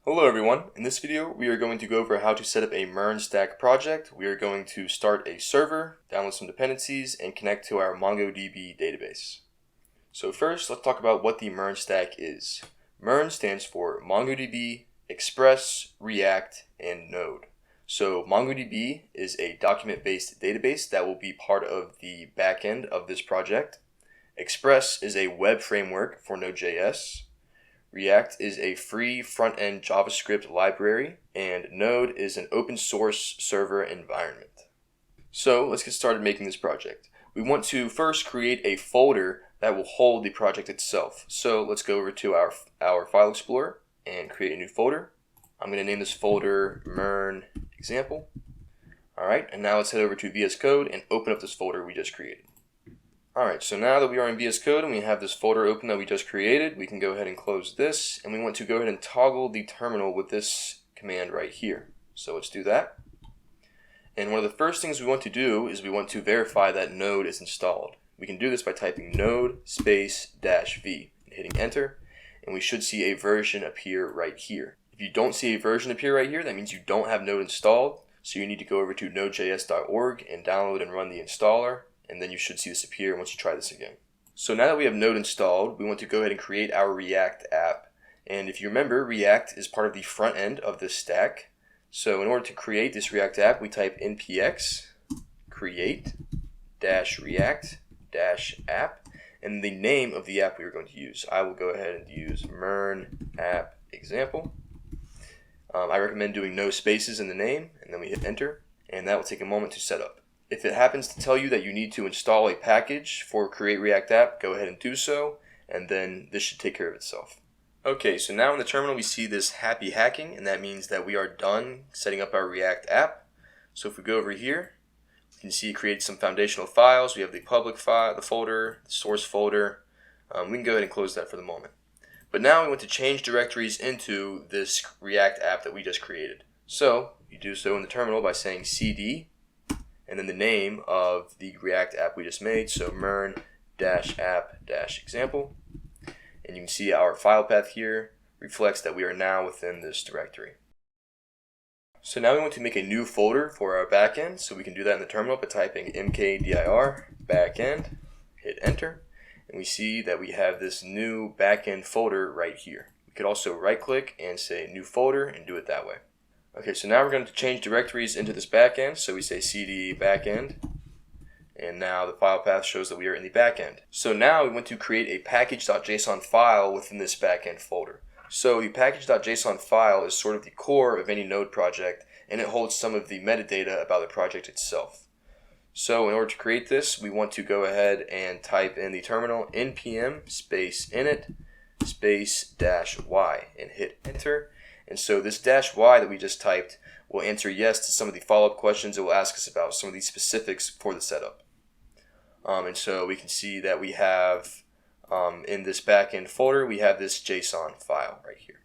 Hello everyone, in this video we are going to go over how to set up a MERN stack project. We are going to start a server, download some dependencies, and connect to our MongoDB database. So first, let's talk about what the MERN stack is. MERN stands for MongoDB, Express, React, and Node. So MongoDB is a document-based database that will be part of the backend of this project. Express is a web framework for Node.js. React is a free front-end JavaScript library, and Node is an open source server environment. So let's get started making this project. We want to first create a folder that will hold the project itself. So let's go over to our file explorer and create a new folder. I'm going to name this folder MERN example. Alright, and now let's head over to VS Code and open up this folder we just created. Alright, so now that we are in VS Code and we have this folder open that we just created, we can go ahead and close this, and we want to go ahead and toggle the terminal with this command right here. So let's do that. And one of the first things we want to do is we want to verify that Node is installed. We can do this by typing node space -v and hitting enter, and we should see a version appear right here. If you don't see a version appear right here, that means you don't have Node installed, so you need to go over to nodejs.org and download and run the installer, and then you should see this appear once you try this again. So now that we have Node installed, we want to go ahead and create our React app. And if you remember, React is part of the front end of this stack. So in order to create this React app, we type npx create-react-app and the name of the app we are going to use. I will go ahead and use MERN app example. I recommend doing no spaces in the name, and then we hit enter, and that will take a moment to set up. If it happens to tell you that you need to install a package for Create React App, go ahead and do so, and then this should take care of itself. Okay, so now in the terminal we see this happy hacking, and that means that we are done setting up our React app. So if we go over here, you can see it created some foundational files. We have the public file, the folder, the source folder. We can go ahead and close that for the moment. But now we want to change directories into this React app that we just created. So you do so in the terminal by saying cd and then the name of the React app we just made, so MERN-app-example. And you can see our file path here reflects that we are now within this directory. So now we want to make a new folder for our backend, so we can do that in the terminal by typing mkdir backend, hit enter, and we see that we have this new backend folder right here. We could also right click and say new folder and do it that way. Okay, so now we're going to change directories into this backend. So we say cd backend, and now the file path shows that we are in the backend. So now we want to create a package.json file within this backend folder. So the package.json file is sort of the core of any Node project, and it holds some of the metadata about the project itself. So in order to create this, we want to go ahead and type in the terminal npm space init space -y and hit enter. And so this -y that we just typed will answer yes to some of the follow-up questions. It will ask us about some of the specifics for the setup. And so we can see that we have, in this backend folder, we have this JSON file right here.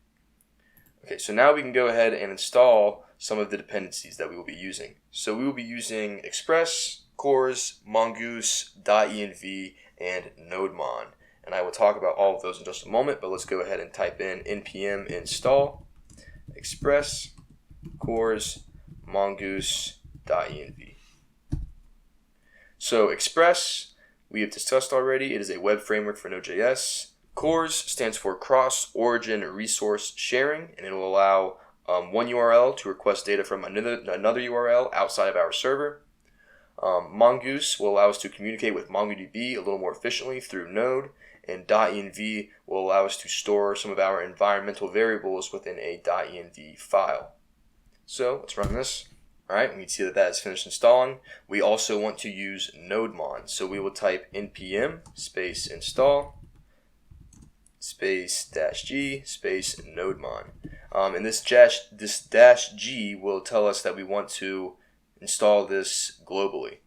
Okay, so now we can go ahead and install some of the dependencies that we will be using. So we will be using Express, Cores, Mongoose, .env, and NodeMon. And I will talk about all of those in just a moment, but let's go ahead and type in npm install Express, Cores, Mongoose, .env. So Express, we have discussed already. It is a web framework for Node.js. Cores stands for Cross-Origin Resource Sharing, and it will allow one URL to request data from another URL outside of our server. Mongoose will allow us to communicate with MongoDB a little more efficiently through Node, and .env will allow us to store some of our environmental variables within a .env file. So let's run this. Alright, we can see that that is finished installing. We also want to use NodeMon, so we will type npm space install space -g space NodeMon. And this -g will tell us that we want to install this globally.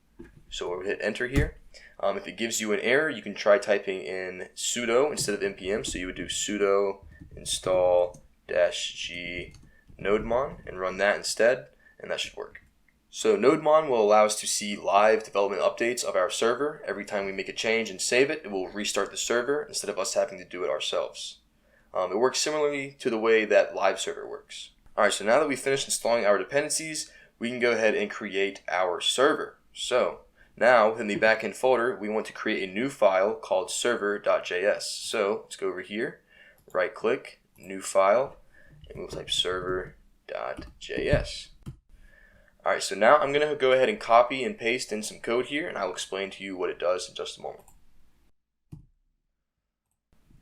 So we'll hit enter here. If it gives you an error, you can try typing in sudo instead of npm. So you would do sudo install -g NodeMon and run that instead, and that should work. So NodeMon will allow us to see live development updates of our server. Every time we make a change and save it, it will restart the server instead of us having to do it ourselves. It works similarly to the way that live server works. Alright, so now that we've finished installing our dependencies, we can go ahead and create our server. So now within the backend folder, we want to create a new file called server.js. So let's go over here, right click, new file, and we'll type server.js. Alright, so now I'm going to go ahead and copy and paste in some code here, and I'll explain to you what it does in just a moment.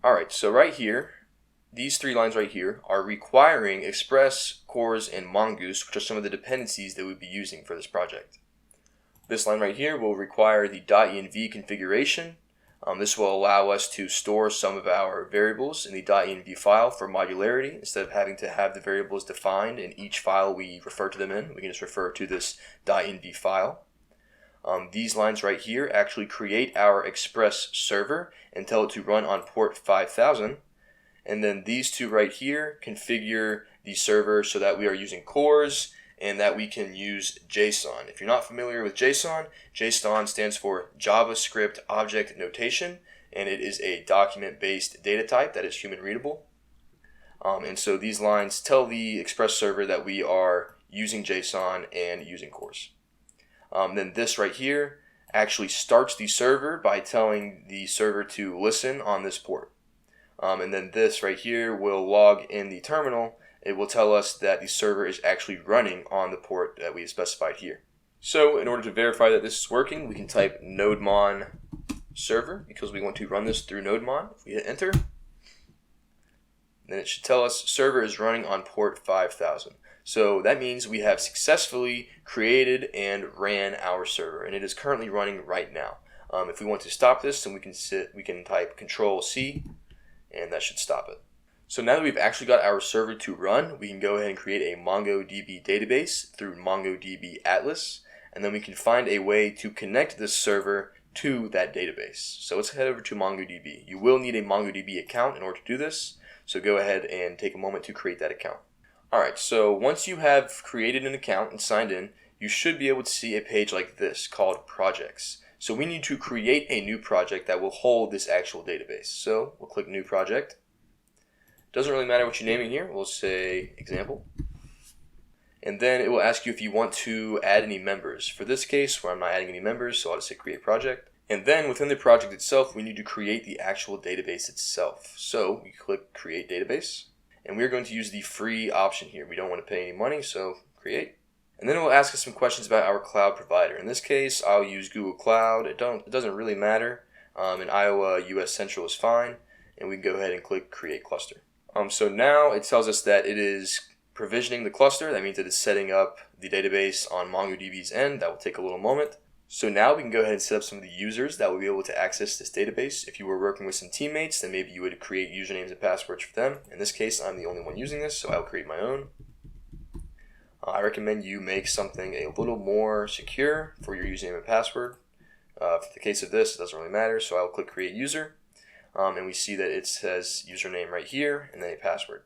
Alright, so right here, these three lines right here are requiring Express, CORS, and Mongoose, which are some of the dependencies that we'll be using for this project. This line right here will require the .env configuration. This will allow us to store some of our variables in the .env file for modularity. Instead of having to have the variables defined in each file we refer to them in, we can just refer to this .env file. These lines right here actually create our Express server and tell it to run on port 5000. And then these two right here configure the server so that we are using CORS and that we can use JSON. If you're not familiar with JSON, JSON stands for JavaScript Object Notation, and it is a document-based data type that is human readable. And so these lines tell the Express server that we are using JSON and using CORS. Then this right here actually starts the server by telling the server to listen on this port. And then this right here will log in the terminal. It will tell us that the server is actually running on the port that we have specified here. So in order to verify that this is working, we can type nodemon server because we want to run this through nodemon. If we hit enter, then it should tell us server is running on port 5000. So that means we have successfully created and ran our server, and it is currently running right now. If we want to stop this, then we can type Control-C, and that should stop it. So now that we've actually got our server to run, we can go ahead and create a MongoDB database through MongoDB Atlas, and then we can find a way to connect this server to that database. So let's head over to MongoDB. You will need a MongoDB account in order to do this, so go ahead and take a moment to create that account. Alright, so once you have created an account and signed in, you should be able to see a page like this called Projects. So we need to create a new project that will hold this actual database. So we'll click New Project. Doesn't really matter what you're naming here. We'll say Example. And then it will ask you if you want to add any members. For this case, where I'm not adding any members, so I'll just say Create Project. And then within the project itself, we need to create the actual database itself. So we click Create Database. And we're going to use the free option here. We don't want to pay any money, so Create. And then it will ask us some questions about our cloud provider. In this case, I'll use Google Cloud. It doesn't really matter. In Iowa, US Central is fine. And we can go ahead and click Create Cluster. So now it tells us that it is provisioning the cluster. That means that it's setting up the database on MongoDB's end. That will take a little moment. So now we can go ahead and set up some of the users that will be able to access this database. If you were working with some teammates, then maybe you would create usernames and passwords for them. In this case, I'm the only one using this, so I'll create my own. I recommend you make something a little more secure for your username and password. For the case of this, it doesn't really matter, so I'll click Create User. And we see that it says username right here and then a password.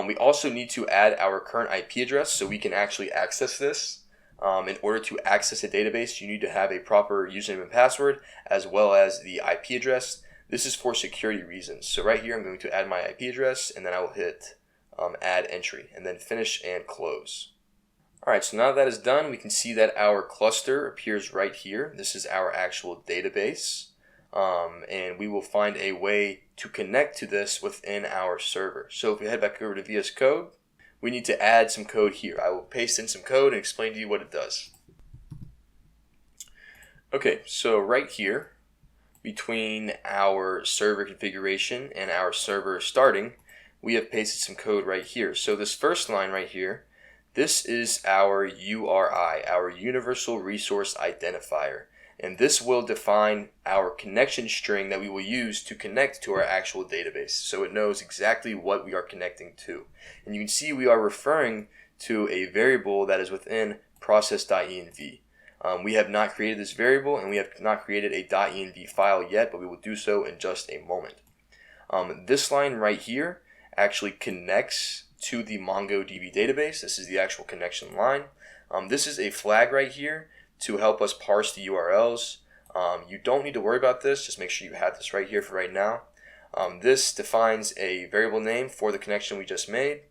We also need to add our current IP address so we can actually access this. In order to access a database, you need to have a proper username and password as well as the IP address. This is for security reasons. So right here, I'm going to add my IP address, and then I will hit Add Entry, and then Finish and Close. Alright, so now that is done, we can see that our cluster appears right here. This is our actual database. And we will find a way to connect to this within our server. So if we head back over to VS Code, we need to add some code here. I will paste in some code and explain to you what it does. Okay, so right here, between our server configuration and our server starting, we have pasted some code right here. So this first line right here, this is our URI, our Universal Resource Identifier. And this will define our connection string that we will use to connect to our actual database. So it knows exactly what we are connecting to. And you can see we are referring to a variable that is within process.env. We have not created this variable, and we have not created a .env file yet, but we will do so in just a moment. This line right here actually connects to the MongoDB database. This is the actual connection line. This is a flag right here to help us parse the URLs. You don't need to worry about this. Just make sure you have this right here for right now. This defines a variable name for the connection we just made.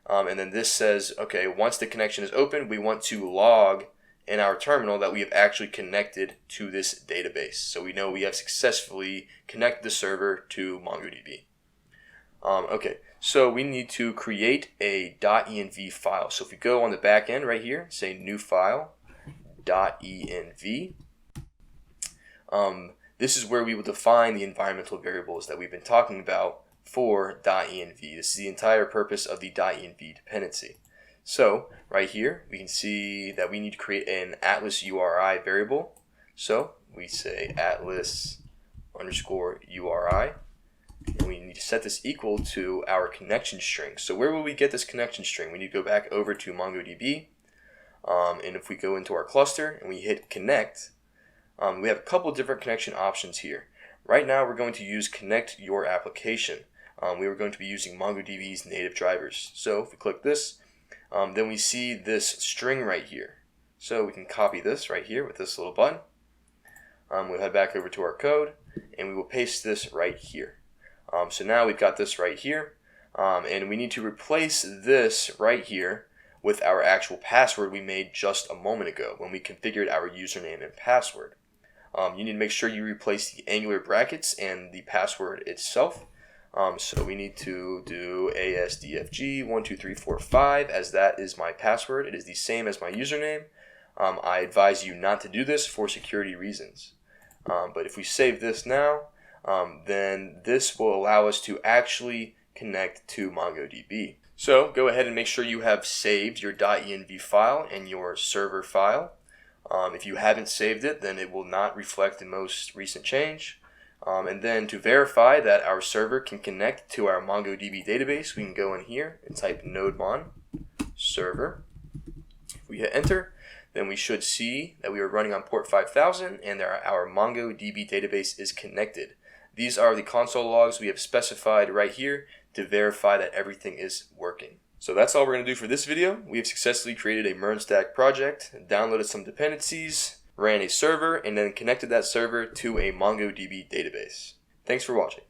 And then this says, okay, once the connection is open, we want to log in our terminal that we have actually connected to this database. So we know we have successfully connected the server to MongoDB. Okay, so we need to create a .env file. So if we go on the back end right here, say new file, .env, this is where we will define the environmental variables that we've been talking about for .env. This is the entire purpose of the .env dependency. So right here we can see that we need to create an atlas URI variable. So we say atlas _ URI, and we need to set this equal to our connection string. So where will we get this connection string? We need to go back over to MongoDB, and if we go into our cluster and we hit connect, we have a couple different connection options here. Right now we're going to use connect your application. We are going to be using MongoDB's native drivers. So if we click this, then we see this string right here. So we can copy this right here with this little button. We'll head back over to our code and we will paste this right here. So now we've got this right here, and we need to replace this right here with our actual password we made just a moment ago when we configured our username and password. You need to make sure you replace the angular brackets and the password itself. So we need to do ASDFG12345, as that is my password. It is the same as my username. I advise you not to do this for security reasons. But if we save this now, then this will allow us to actually connect to MongoDB. So go ahead and make sure you have saved your .env file and your server file. If you haven't saved it, then it will not reflect the most recent change. And then to verify that our server can connect to our MongoDB database, we can go in here and type nodemon server. If we hit enter, then we should see that we are running on port 5000 and our MongoDB database is connected. These are the console logs we have specified right here to verify that everything is working. So that's all we're going to do for this video. We have successfully created a MERN project, downloaded some dependencies, ran a server, and then connected that server to a MongoDB database. Thanks for watching.